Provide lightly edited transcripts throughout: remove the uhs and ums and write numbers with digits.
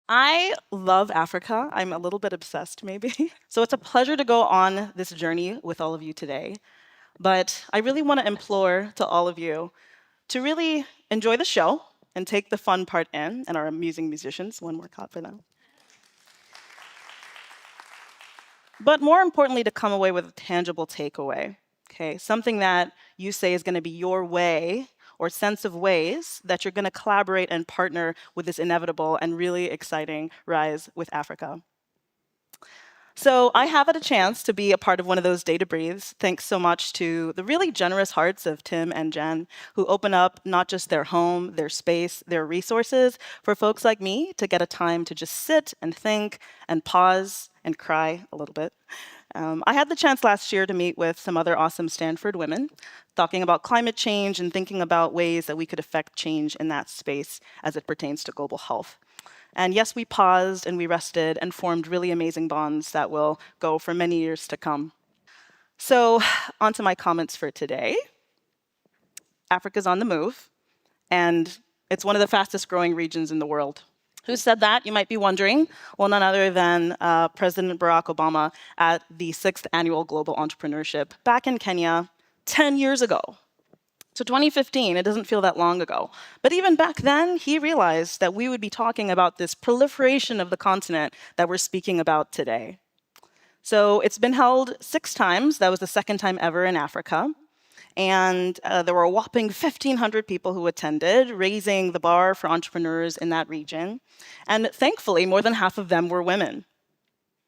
I love Africa. I'm a little bit obsessed, maybe. So it's a pleasure to go on this journey with all of you today. But I really want to implore to all of you to really enjoy the show and take the fun part in, and our amusing musicians, one more clap for them. But more importantly, to come away with a tangible takeaway, okay? Something that you say is going to be your way or sense of ways that you're going to collaborate and partner with this inevitable and really exciting rise with Africa. So I have had a chance to be a part of one of those data breathes, thanks so much to the really generous hearts of Tim and Jen, who open up not just their home, their space, their resources for folks like me to get a time to just sit and think and pause and cry a little bit. I had the chance last year to meet with some other awesome Stanford women, talking about climate change and thinking about ways that we could affect change in that space as it pertains to global health. And yes, we paused and we rested and formed really amazing bonds that will go for many years to come. So, on to my comments for today. Africa's on the move, and it's one of the fastest growing regions in the world. Who said that, you might be wondering? Well, none other than President Barack Obama at the 6th Annual Global Entrepreneurship back in Kenya 10 years ago. So 2015, it doesn't feel that long ago. But even back then, he realized that we would be talking about this proliferation of the continent that we're speaking about today. So it's been held 6 times. That was the 2nd time ever in Africa. And there were a whopping 1,500 people who attended, raising the bar for entrepreneurs in that region. And thankfully, more than half of them were women.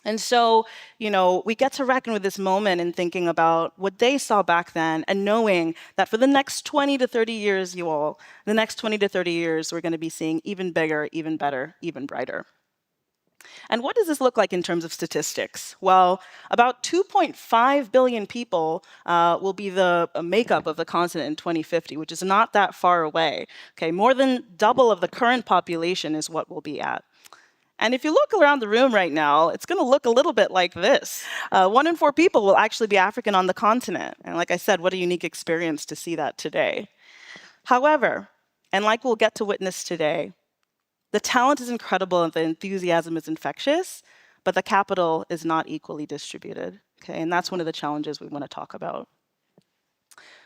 And so, we get to reckon with this moment and thinking about what they saw back then and knowing that for the next 20 to 30 years, you all, the next 20 to 30 years, we're going to be seeing even bigger, even better, even brighter. And what does this look like in terms of statistics? Well, about 2.5 billion people will be the makeup of the continent in 2050, which is not that far away. Okay, more than double of the current population is what we'll be at. And if you look around the room right now, it's going to look a little bit like this. 1 in 4 people will actually be African on the continent. And like I said, what a unique experience to see that today. However, and like we'll get to witness today, the talent is incredible and the enthusiasm is infectious, but the capital is not equally distributed. Okay, and that's one of the challenges we want to talk about.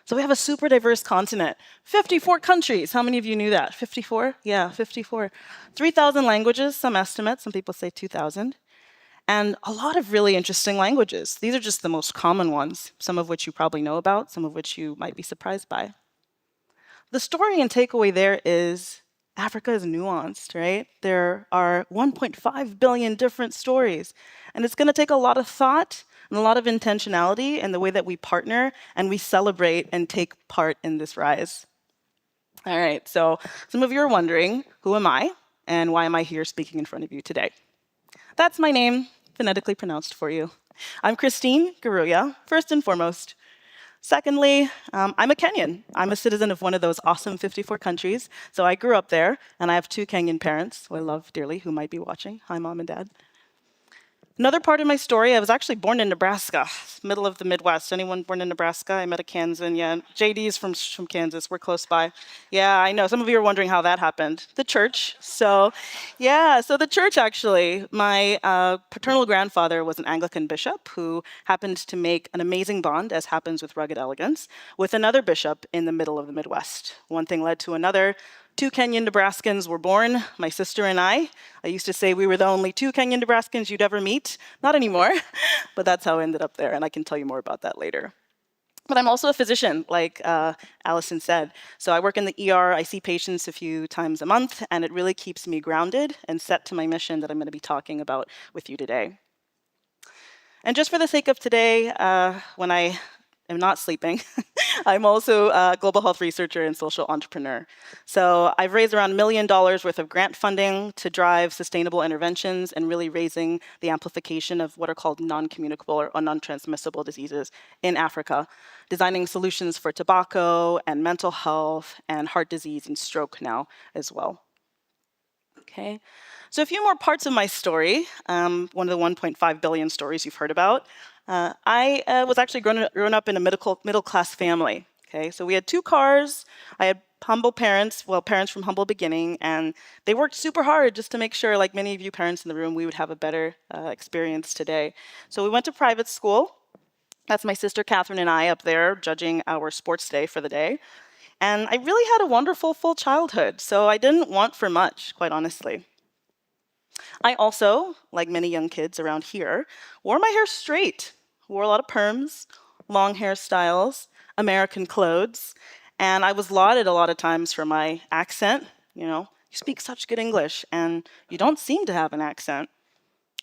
So we have a super diverse continent, 54 countries. How many of you knew that? 54? Yeah, 54. 3,000 languages, some estimates. Some people say 2,000. And a lot of really interesting languages. These are just the most common ones, some of which you probably know about, some of which you might be surprised by. The story and takeaway there is Africa is nuanced, right? There are 1.5 billion different stories. And it's going to take a lot of thought and a lot of intentionality in the way that we partner and we celebrate and take part in this rise. All right, so some of you are wondering, who am I and why am I here speaking in front of you today? That's my name, phonetically pronounced for you. I'm Christine Ngaruiya, first and foremost. Secondly, I'm a Kenyan. I'm a citizen of one of those awesome 54 countries. So I grew up there, and I have 2 Kenyan parents who I love dearly, who might be watching. Hi, Mom and Dad. Another part of my story, I was actually born in Nebraska, middle of the Midwest. Anyone born in Nebraska? I met a Kansan, yeah. JD's from Kansas, we're close by. Yeah, I know, some of you are wondering how that happened. The church, so the church actually. My paternal grandfather was an Anglican bishop who happened to make an amazing bond, as happens with rugged elegance, with another bishop in the middle of the Midwest. One thing led to another. 2 Kenyan Nebraskans were born, my sister and I. I used to say we were the only 2 Kenyan Nebraskans you'd ever meet. Not anymore, but that's how I ended up there, and I can tell you more about that later. But I'm also a physician, like Allison said. So I work in the ER, I see patients a few times a month, and it really keeps me grounded and set to my mission that I'm going to be talking about with you today. And just for the sake of today, when I am not sleeping, I'm also a global health researcher and social entrepreneur. So I've raised around $1 million worth of grant funding to drive sustainable interventions and really raising the amplification of what are called non-communicable or non-transmissible diseases in Africa, designing solutions for tobacco and mental health and heart disease and stroke now as well. Okay, so a few more parts of my story, one of the 1.5 billion stories you've heard about. I was actually grown up in a middle-class family. Okay, so we had 2 cars. I had humble parents, well, parents from humble beginning, and they worked super hard just to make sure, like many of you parents in the room, we would have a better experience today. So we went to private school. That's my sister Catherine and I up there judging our sports day for the day. And I really had a wonderful full childhood, so I didn't want for much, quite honestly. I also, like many young kids around here, wore my hair straight, wore a lot of perms, long hairstyles, American clothes, and I was lauded a lot of times for my accent. You speak such good English, and you don't seem to have an accent.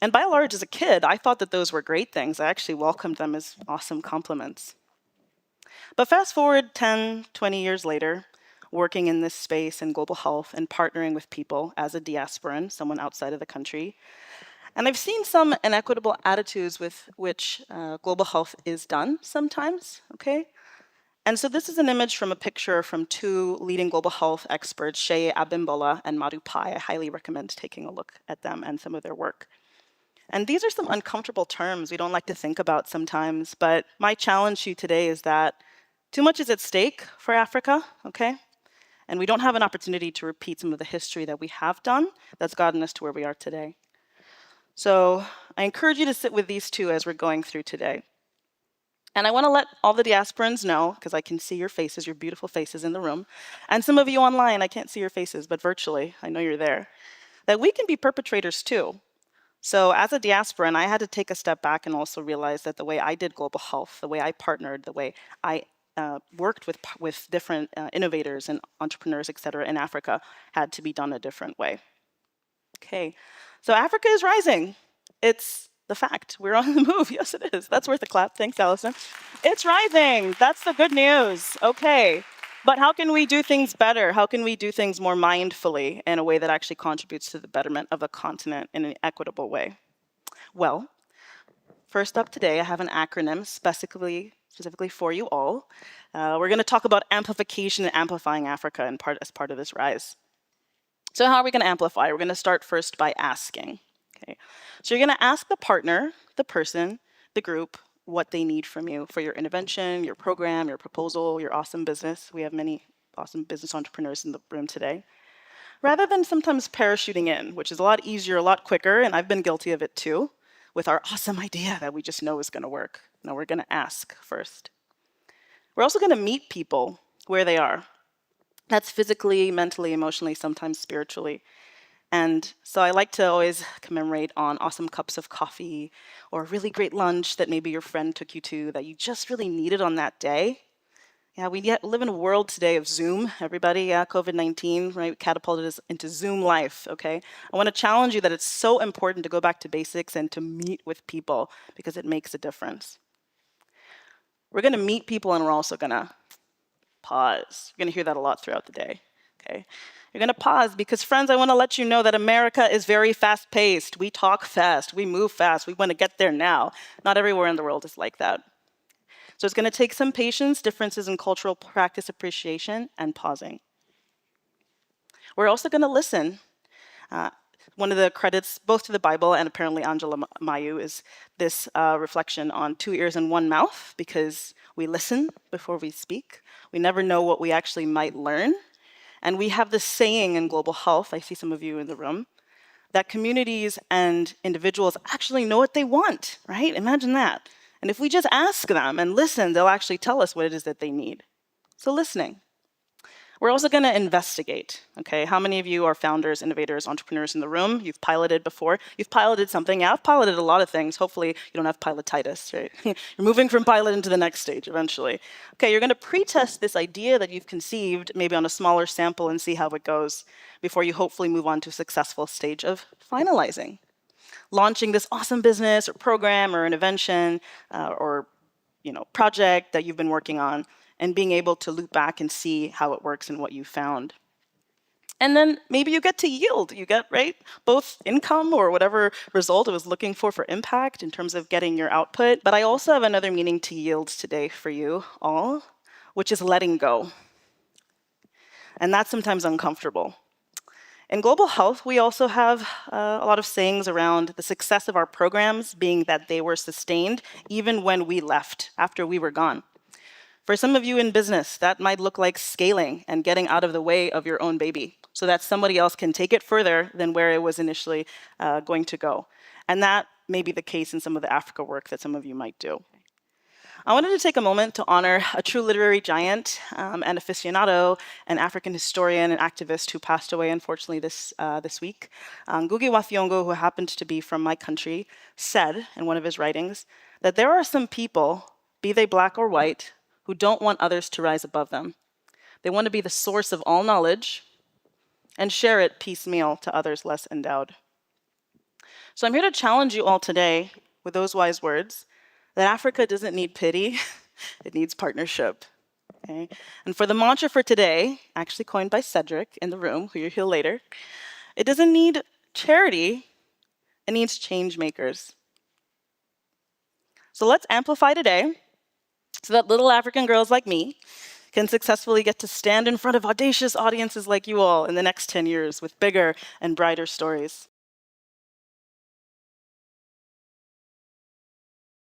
And by and large, as a kid, I thought that those were great things. I actually welcomed them as awesome compliments. But fast forward 10, 20 years later, working in this space in global health and partnering with people as a diasporan, someone outside of the country, and I've seen some inequitable attitudes with which global health is done sometimes, okay? And so this is an image from a picture from 2 leading global health experts, Shea Abimbola and Madhu Pai. I highly recommend taking a look at them and some of their work. And these are some uncomfortable terms we don't like to think about sometimes, but my challenge to you today is that too much is at stake for Africa, okay? And we don't have an opportunity to repeat some of the history that we have done that's gotten us to where we are today. So I encourage you to sit with these 2 as we're going through today. And I want to let all the diasporans know, because I can see your faces, your beautiful faces in the room, and some of you online, I can't see your faces, but virtually, I know you're there, that we can be perpetrators too. So as a diasporan, I had to take a step back and also realize that the way I did global health, the way I partnered, the way I worked with different innovators and entrepreneurs, et cetera, in Africa had to be done a different way. Okay, so Africa is rising. It's the fact. We're on the move. Yes, it is. That's worth a clap. Thanks, Allison. It's rising. That's the good news. Okay, but how can we do things better? How can we do things more mindfully in a way that actually contributes to the betterment of the continent in an equitable way? Well, first up today, I have an acronym specifically for you all. We're going to talk about amplification and amplifying Africa as part of this rise. So how are we going to amplify? We're going to start first by asking. Okay. So you're going to ask the partner, the person, the group, what they need from you for your intervention, your program, your proposal, your awesome business. We have many awesome business entrepreneurs in the room today. Rather than sometimes parachuting in, which is a lot easier, a lot quicker, and I've been guilty of it too, with our awesome idea that we just know is going to work. No, we're going to ask first. We're also going to meet people where they are. That's physically, mentally, emotionally, sometimes spiritually. And so I like to always commemorate on awesome cups of coffee or a really great lunch that maybe your friend took you to that you just really needed on that day. Yeah, we live in a world today of Zoom, everybody. Yeah, COVID-19, right, catapulted us into Zoom life, okay? I want to challenge you that it's so important to go back to basics and to meet with people because it makes a difference. We're going to meet people and we're also going to pause. You're going to hear that a lot throughout the day, okay? You're going to pause because, friends, I want to let you know that America is very fast-paced. We talk fast. We move fast. We want to get there now. Not everywhere in the world is like that. So it's going to take some patience, differences in cultural practice appreciation, and pausing. We're also going to listen. One of the credits, both to the Bible and apparently Angela Mayu, is this reflection on 2 ears and 1 mouth, because we listen before we speak. We never know what we actually might learn. And we have this saying in global health, I see some of you in the room, that communities and individuals actually know what they want, right? Imagine that. And if we just ask them and listen, they'll actually tell us what it is that they need. So listening. We're also going to investigate, okay? How many of you are founders, innovators, entrepreneurs in the room? You've piloted before. You've piloted something. Yeah, I've piloted a lot of things. Hopefully you don't have pilotitis, right? You're moving from pilot into the next stage eventually. Okay, you're going to pre-test this idea that you've conceived, maybe on a smaller sample, and see how it goes before you hopefully move on to a successful stage of finalizing. Launching this awesome business or program or intervention or project that you've been working on, and being able to loop back and see how it works and what you found. And then maybe you get to yield. You get, right, both income or whatever result it was looking for impact in terms of getting your output. But I also have another meaning to yield today for you all, which is letting go. And that's sometimes uncomfortable. In global health, we also have a lot of sayings around the success of our programs being that they were sustained even when we left, after we were gone. For some of you in business, that might look like scaling and getting out of the way of your own baby so that somebody else can take it further than where it was initially going to go. And that may be the case in some of the Africa work that some of you might do. I wanted to take a moment to honor a true literary giant and aficionado, an African historian and activist who passed away, unfortunately, this week. Ngugi wa Thiong'o, who happened to be from my country, said in one of his writings that there are some people, be they black or white, who don't want others to rise above them. They want to be the source of all knowledge and share it piecemeal to others less endowed. So I'm here to challenge you all today with those wise words that Africa doesn't need pity, it needs partnership. Okay? And for the mantra for today, actually coined by Cedric in the room, who you'll hear later, it doesn't need charity, it needs change makers. So let's amplify today so that little African girls like me can successfully get to stand in front of audacious audiences like you all in the next 10 years with bigger and brighter stories.